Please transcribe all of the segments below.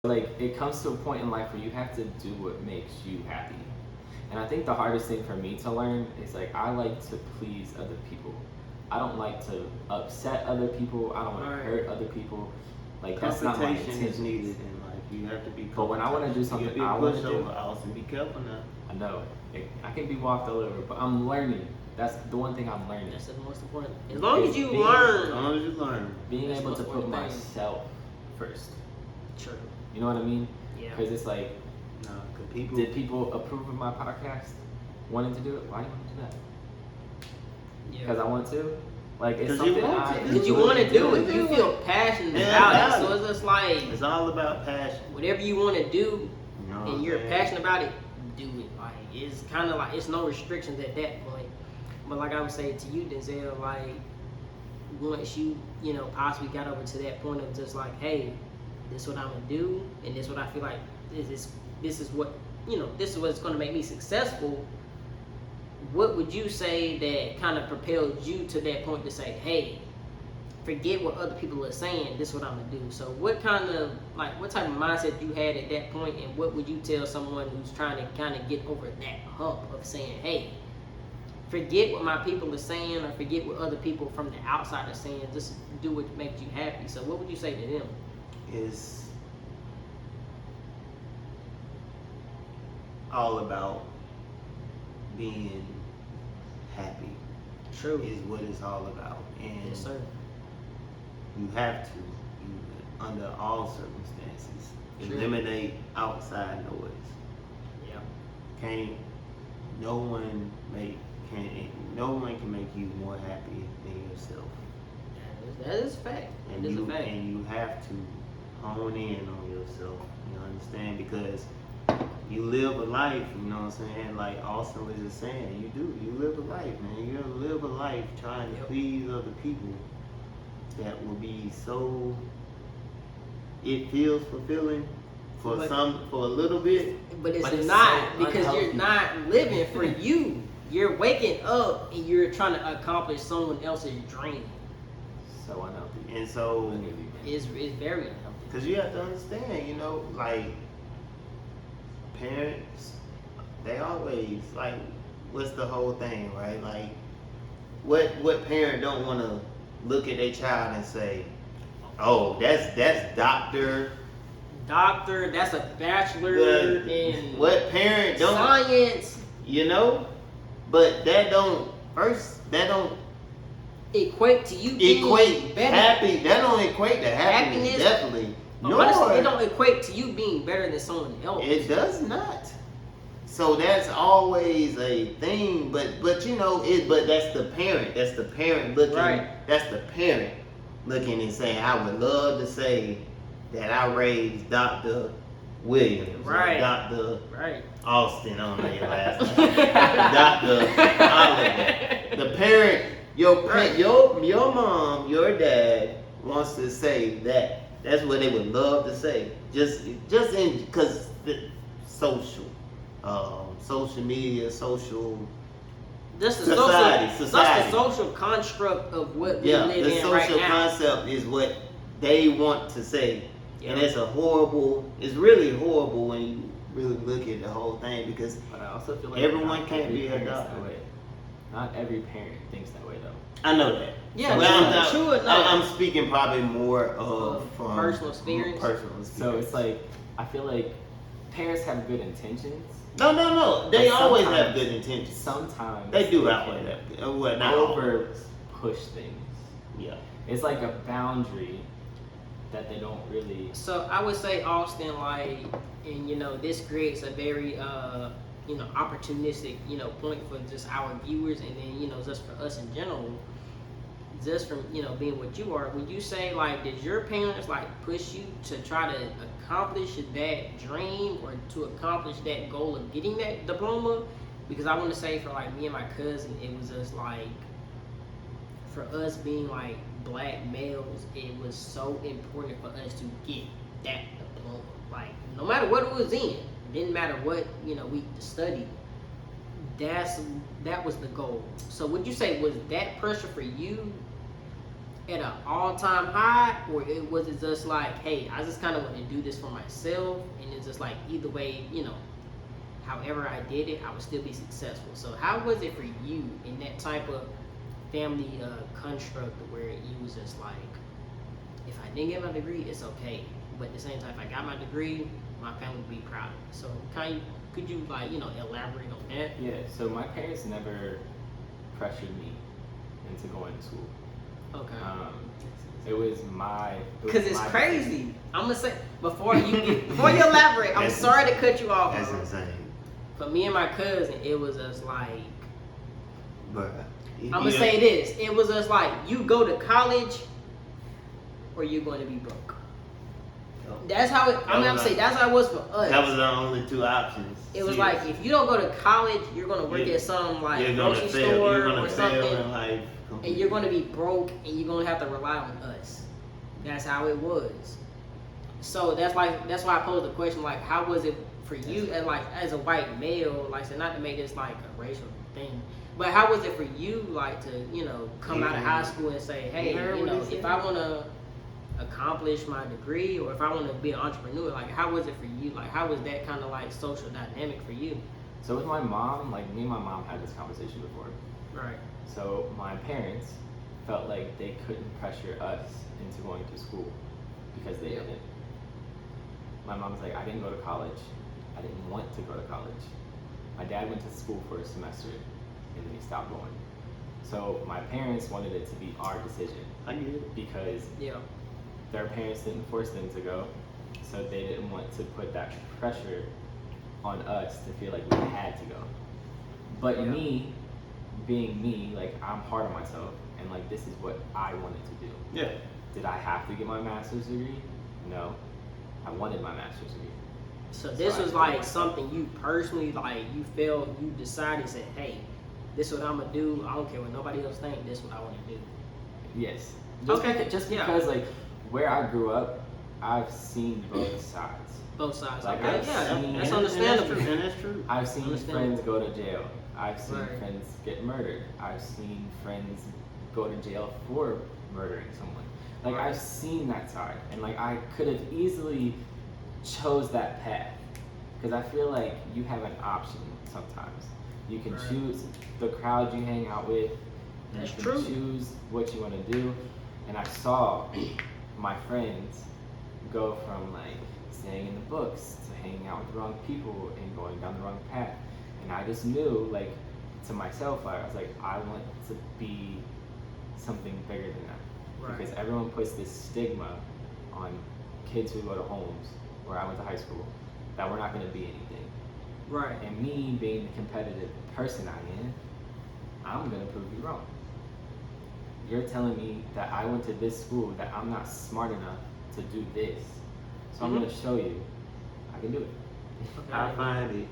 Like, it comes to a point in life where you have to do what makes you happy. And I think the hardest thing for me to learn is, like, I like to please other people. I don't like to upset other people. I don't want to hurt other people. Like, that's not my Confrontation intention. is needed in life. You have to be. But when I want to do something I want to do, Austin, be careful now. I know I can be walked all over, but I'm learning. That's the one thing I'm learning. That's the most important. As long as you learn. As long as you learn. Being able to put myself first. True. You know what I mean? Yeah. Because it's like, No, cause people. did people approve of my podcast? Wanting to do it? Why do you want to do that? Because I want to. Like, it's something because you want to do it. You feel passionate about it. So it's just like it's all about passion. Whatever you want to do, and you're man. passionate about it, do it. Like it's kind of like it's no restrictions at that point. But like I would say to you, Denzel, like once you possibly got over to that point of just like, hey, this is what I'm gonna do, and this is what I feel like this is what this is what's gonna make me successful. What would you say that kind of propelled you to that point to say, hey, forget what other people are saying, this is what I'm gonna do? So what type of mindset you had at that point, and what would you tell someone who's trying to kind of get over that hump of saying, hey, forget what my people are saying or forget what other people from the outside are saying, just do what makes you happy? So what would you say to them? Is all about being happy. True. Is what it's all about. And yes, sir. You have to, under all circumstances, True. eliminate outside noise. Yeah. No one can make you more happy than yourself. That is a fact. And you have to hone in on yourself. You understand? Because you live a life, you know what I'm saying? Like Austin was just saying, you live a life, man. You live a life trying to please other people that will be so, it feels fulfilling for a little bit. But it's not, because you're not living for you. You're waking up and you're trying to accomplish someone else's dream. So unhealthy. And so it's very unhealthy. Because you have to understand, like parents, they always like, what's the whole thing, right? Like, what parent don't want to look at their child and say, oh, that's doctor. Doctor, that's a bachelor in what parent don't science. But that don't equate to you being better. Happy. That don't equate to happiness. Definitely. Honestly, it don't equate to you being better than someone else. It does not. So that's always a thing, but that's the parent. That's the parent looking. Right. That's the parent looking and saying, I would love to say that I raised Dr. Williams, right? Dr. Right. Austin on their last name, Dr. Oliver. The parent, your mom, your dad wants to say that. That's what they would love to say. Just in because the social media, social. That's the society. That's the social construct of what we live in right now. The social concept is what they want to say. Yep. And it's really horrible when you really look at the whole thing, because but I also feel like everyone can't be a doctor. Not every parent thinks that way, though. I know that. Yeah, I'm speaking probably more of from personal experience. So it's like, I feel like parents have good intentions. No. They always have good intentions. Sometimes they do always have. Well, not over push things. Yeah. It's like a boundary that they don't really. So I would say, Austin, and this creates a very opportunistic point for just our viewers, and then just for us in general. Just from being what you are, would you say did your parents push you to try to accomplish that dream or to accomplish that goal of getting that diploma? Because I want to say for me and my cousin, it was just for us being black males, it was so important for us to get that diploma. No matter what it was in, didn't matter what we studied. That was the goal. So would you say was that pressure for you at an all-time high, or was it just like, hey, I just kind of want to do this for myself, and it's just like either way, however I did it, I would still be successful. So how was it for you in that type of family construct where you was just like, if I didn't get my degree, it's okay, but at the same time, if I got my degree, my family would be proud of me. So could you like, elaborate on that? Yeah, so my parents never pressured me into going to school. Okay. It was my. Because it's crazy. I'm gonna say before you elaborate. I'm sorry to cut you off. That's bro. insane. For me and my cousin, it was just like. But I'm gonna say this. It was just like you go to college, or you're going to be broke. That's how it. I'm saying that's how it was for us. That was the only two options. It was like if you don't go to college, you're gonna work at some like grocery store or something, and you're gonna be broke, and you're gonna have to rely on us. That's how it was. So that's why I posed the question, like, how was it for you as a white male? Like, so not to make this like a racial thing, but how was it for you, like, to come out of high school and say, hey, if I want to accomplish my degree, or if I want to be an entrepreneur, like, how was it for you? Like, how was that kind of like social dynamic for you? So with my mom, like me and my mom had this conversation before. Right. So my parents felt like they couldn't pressure us into going to school because they didn't. My mom was like, I didn't go to college. I didn't want to go to college. My dad went to school for a semester and then he stopped going. So my parents wanted it to be our decision. I get it. Because their parents didn't force them to go, so they didn't want to put that pressure on us to feel like we had to go. But me, being me, like, I'm hard on myself, and like, this is what I wanted to do. Yeah. Did I have to get my master's degree? No. I wanted my master's degree. So this was like something you personally, like, you felt, you decided, said, hey, this is what I'm gonna do. I don't care what nobody else thinks. This is what I want to do. Yes. Just Yeah. because like where I grew up, I've seen both sides. Both sides. Like, Okay, I've yeah, seen- that's And understandable. that's true. I've seen Understandable. friends go to jail. I've seen Right. friends get murdered. I've seen friends go to jail for murdering someone. Like, Right. I've seen that side, and like I could have easily chose that path, because I feel like you have an option sometimes. You can Right. choose the crowd you hang out with. And That's you can true. choose what you want to do. And I saw my friends go from like staying in the books to hanging out with the wrong people and going down the wrong path. And I just knew, like, to myself, I was like, I want to be something bigger than that. Right. Because everyone puts this stigma on kids who go to homes where I went to high school that we're not going to be anything. Right. And me being the competitive person I am, I'm going to prove you wrong. You're telling me that I went to this school, that I'm not smart enough to do this. So I'm going to show you I can do it. I find it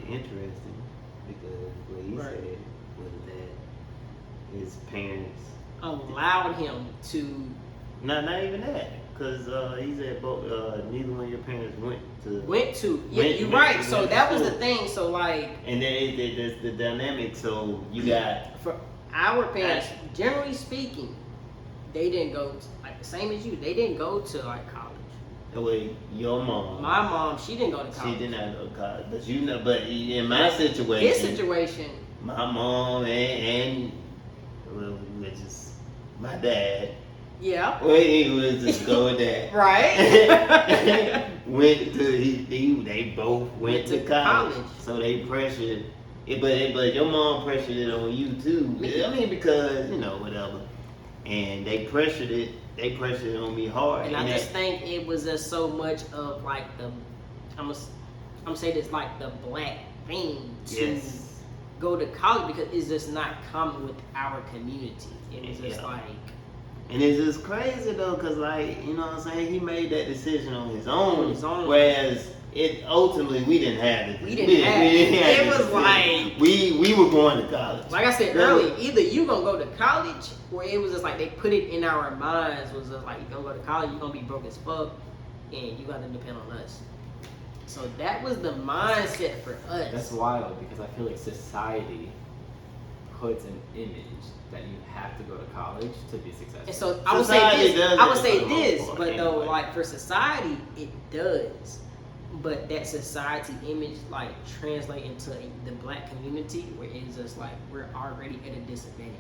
interesting because what he Right. said was that his parents Allowed him to not even that, because he said both neither one of your parents went to yeah, you're right. So went to that was the school. thing. So like And then there's the dynamic. So you got for our parents, generally speaking, they didn't go to, like the same as you. They didn't go to like college. the way your mom. My mom, she didn't go to college. She did not go to college, but you know. But in my situation, His situation, my mom and well, which is my dad. yeah, Let's just go with that. right. Went to they both went to college, so they pressured it, but your mom pressured it on you too. I mean, because whatever, and they pressured it on me hard. And I just think it was just so much of like I'm gonna say this, like the black thing to Yes. go to college, because it's just not common with our community. It was just Yeah. like, And it's just crazy though, cause like what I'm saying, he made that decision on his own. On his own. Whereas it ultimately we didn't have it. We didn't have it. It was like we were going to college. like I said earlier, either you gonna go to college, or it was just like they put it in our minds, was just like, you gonna go to college, you gonna be broke as fuck, and you gotta depend on us. So that was the mindset for us. That's wild, because I feel like society puts an image that you have to go to college to be successful. And so I would say Society this. does I would it say for the most this, part, but though, anyway. like for society, it does. But that society image like translate into the black community where it's just like we're already at a disadvantage.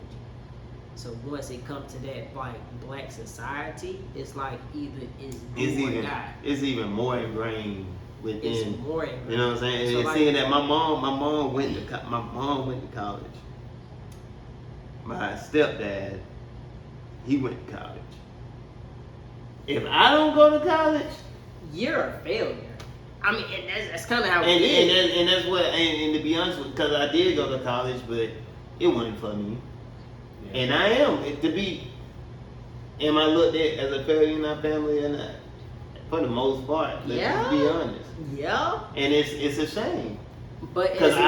So once it comes to that like black society, it's like either it's do or die. It's even more ingrained within. It's more ingrained. You know what I'm saying? So And like, seeing that my mom went to college. My stepdad, he went to college. If I don't go to college, you're a failure. I mean, and that's kind of how and it is. and that's what, and to be honest with, because I did go to college, but it wasn't for me. Yeah. And I am I looked at as a failure in our family or not? For the most part, let's just be honest. Yeah. And it's a shame. But Because as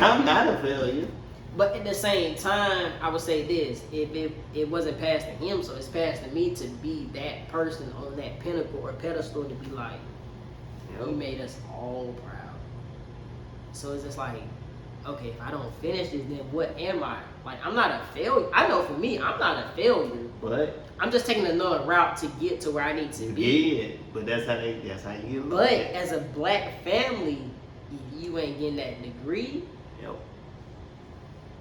I'm not a failure. But at the same time, I would say this: if it wasn't passed to him, so it's passed to me to be that person on that pinnacle or pedestal to be like, you made us all proud. So it's just like, okay, if I don't finish this, then what am I? Like, I'm not a failure. I know for me, I'm not a failure. But I'm just taking another route to get to where I need to be. yeah, but that's how you get But as a black family, you ain't getting that degree. Yep.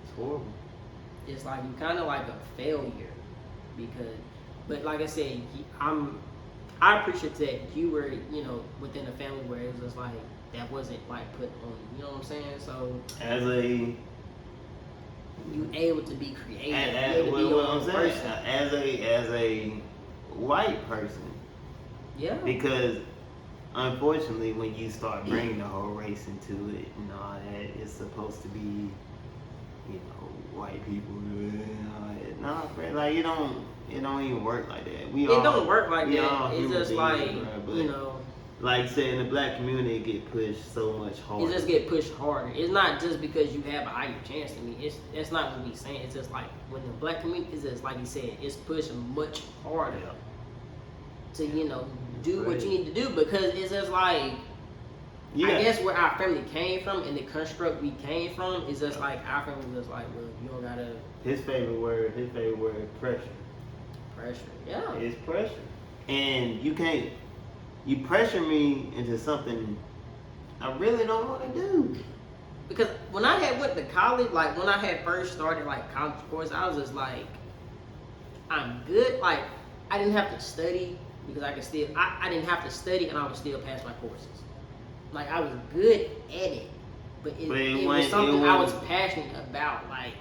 It's horrible. It's like you kind of like a failure because, but like I said, I appreciate that you were, within a family where it was just like that wasn't like put on you. You know what I'm saying? So As a you able to be creative. You able to be your what I'm own saying, person. as a white person, Yeah. because unfortunately, when you start bringing the whole race into it and all that, it's supposed to be, white people. Nah, friend, like it don't even work like that. It don't work like we all that. It's human just beings, like bruh, but like say in the black community, it get pushed so much harder. it just get pushed harder. It's not just because you have a higher chance than me. That's not what we saying. It's just like when the black community is just like you said, it's pushed much harder to do what you need to do because it's just like I guess where our family came from and the construct we came from is just like our family was like, well, you don't gotta. His favorite word, pressure. Pressure, yeah. It's pressure, and you pressure me into something I really don't want to do. Because when I had went to college, like when I had first started like college course, I was just like, I'm good. Like I didn't have to study because I could still. I didn't have to study and I would still pass my courses. Like I was good at it, but it was something I was passionate about. Like,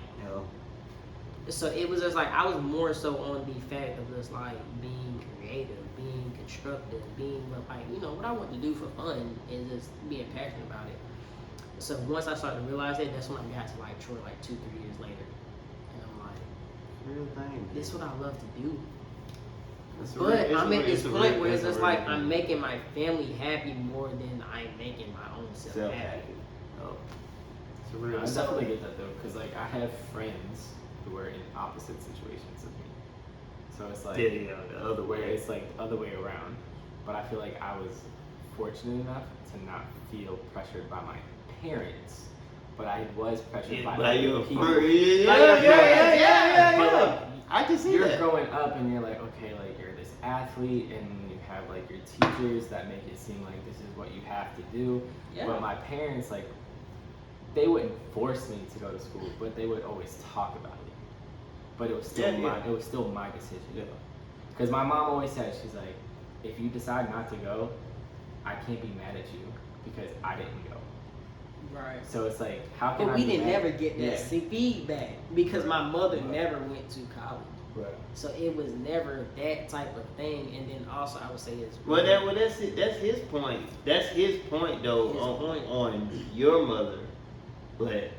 so it was just like I was more so on the fact of just like being creative, being constructive, being like what I want to do for fun and just being passionate about it. So once I started to realize that, that's when I got to like Troy like 2-3 years later, and I'm like, Real thing. this is what I love to do. It's But I'm at this point where it's a just real like thing. I'm making my family happy more than I'm making my own self happy. Self-happy. Oh. It's a real I definitely get that though, because like I have friends who are in opposite situations of me. So it's like the other where way. it's like the other way around. But I feel like I was fortunate enough to not feel pressured by my parents, but I was pressured by other people. Yeah. But like, I can see you're that. growing up and you're like, okay, like you're this athlete and you have like your teachers that make it seem like this is what you have to do. Yeah. But my parents, like, they wouldn't force me to go to school, but they would always talk about it. But it was still my decision. Because my mom always said, she's like, if you decide not to go, I can't be mad at you because I didn't go. Right. So it's like, how can But I we be didn't mad? never get that feedback because my mother never went to college. Right. So it was never that type of thing. And then also I would say it's That's it. That's his point. That's his point though on your mother. But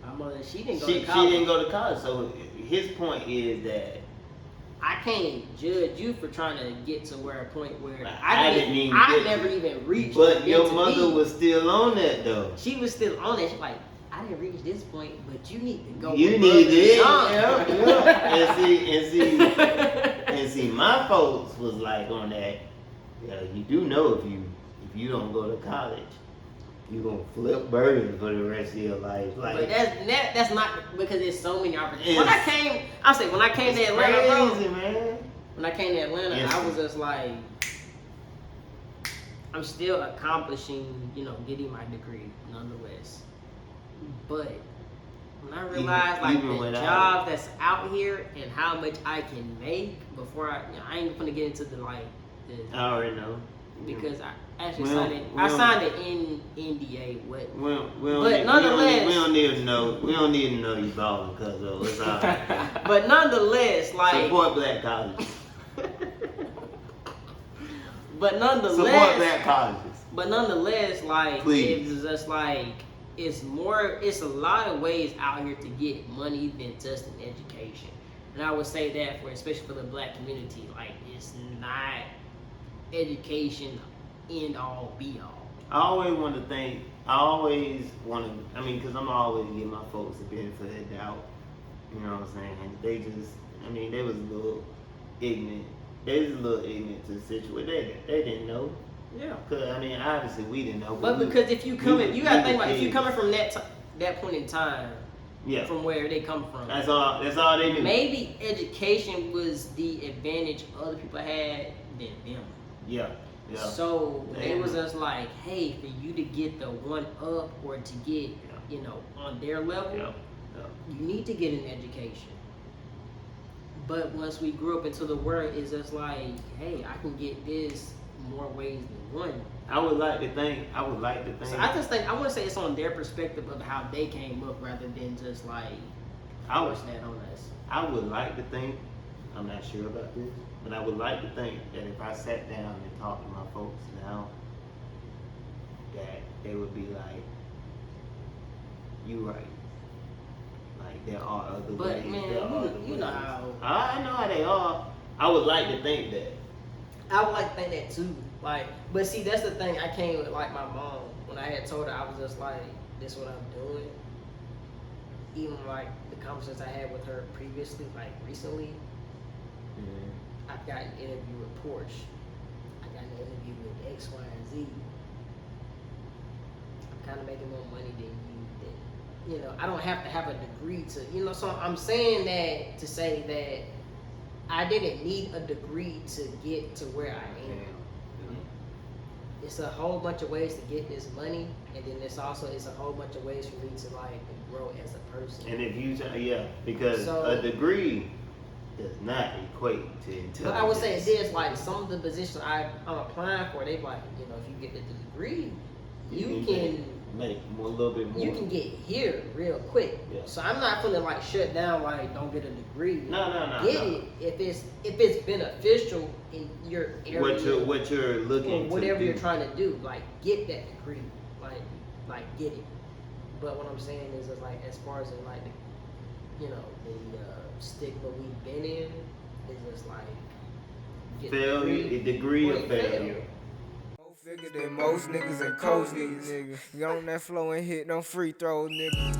my mother, she didn't go she to college. didn't go to college. So his point is that I can't judge you for trying to get to where a point where I didn't even I get never to. even reached. But your to mother me. was still on that though. She was still on it. She's like, I didn't reach this point, but you need to go. You above need and it. beyond. And see, my folks was like on that. Yeah, you do know if you don't go to college, you gonna flip burgers for the rest of your life. Like, But that's not because there's so many opportunities. When It's- I came to Atlanta, crazy, bro. man. When I came to Atlanta, Yes. I was just like, I'm still accomplishing, getting my degree nonetheless. But when I realized like even the without job that's out here and how much I can make before I ain't gonna get into the I already know. because I actually We don't- signed we I don't- signed an NDA. What? We don't But need, nonetheless- we don't need to know. We don't need to know you balling, cause it's all right. But nonetheless, like. Support black colleges. But nonetheless. Support black colleges. But nonetheless, like Please. it's just like it's a lot of ways out here to get money than just an education. And I would say that especially for the black community, like it's not education end all be all. I always want to think. I always want to. I mean, cause I'm always give my folks the benefit of the doubt. You know what I'm saying? They just. I mean, they was a little ignorant. They was a little ignorant to the situation. They didn't know. Yeah. Cause I mean, obviously we didn't know. But we- because if you coming, you gotta we think the about if you kids. coming from that point in time, Yeah. from where they come from. That's all they knew. Maybe education was the advantage other people had than them. Yeah. Yeah. So They it was knew. just like, hey, for you to get the one up or to get, on their level, Yeah. Yeah. you need to get an education. But once we grew up into the world, it's just like, hey, I can get this more ways than one. I would like to think. So I just think I want to say it's on their perspective of how they came up rather than just like I would- force that on us. I would like to think, I'm not sure about this, but I would like to think that if I sat down and talked to my folks now, that they would be like, you right. Like, there are other But ways. man, there are other you know ways. how I know how they are. I would like to think that. I would like to think that too. Like, but see, that's the thing. I came with like my mom when I had told her I was just like, this what I'm doing. Even like the conversations I had with her previously, like recently, I've got an interview with Porsche. I got an interview with X, Y, and Z. I'm kind of making more money than you. I don't have to have a degree to, so I'm saying that to say that I didn't need a degree to get to where I am. It's a whole bunch of ways to get this money, and then it's a whole bunch of ways for me to like grow as a person. And if you, because So- a degree does not equate to intelligence. But I would say this, like some of the positions I'm applying for, they like, if you get the degree, you can make a little bit more. you can get here real quick. Yeah. So I'm not gonna like shut down like don't get a degree. No. Get it if it's beneficial in your area. What you're looking or whatever to do. you're trying to do, like get that degree, like get it. But what I'm saying is just like as far as in like the stigma we've been in, is just like get Failure, a degree or of you fail. failure. More figure than most niggas and coach niggas. You on that flow and hit no free throws, nigga.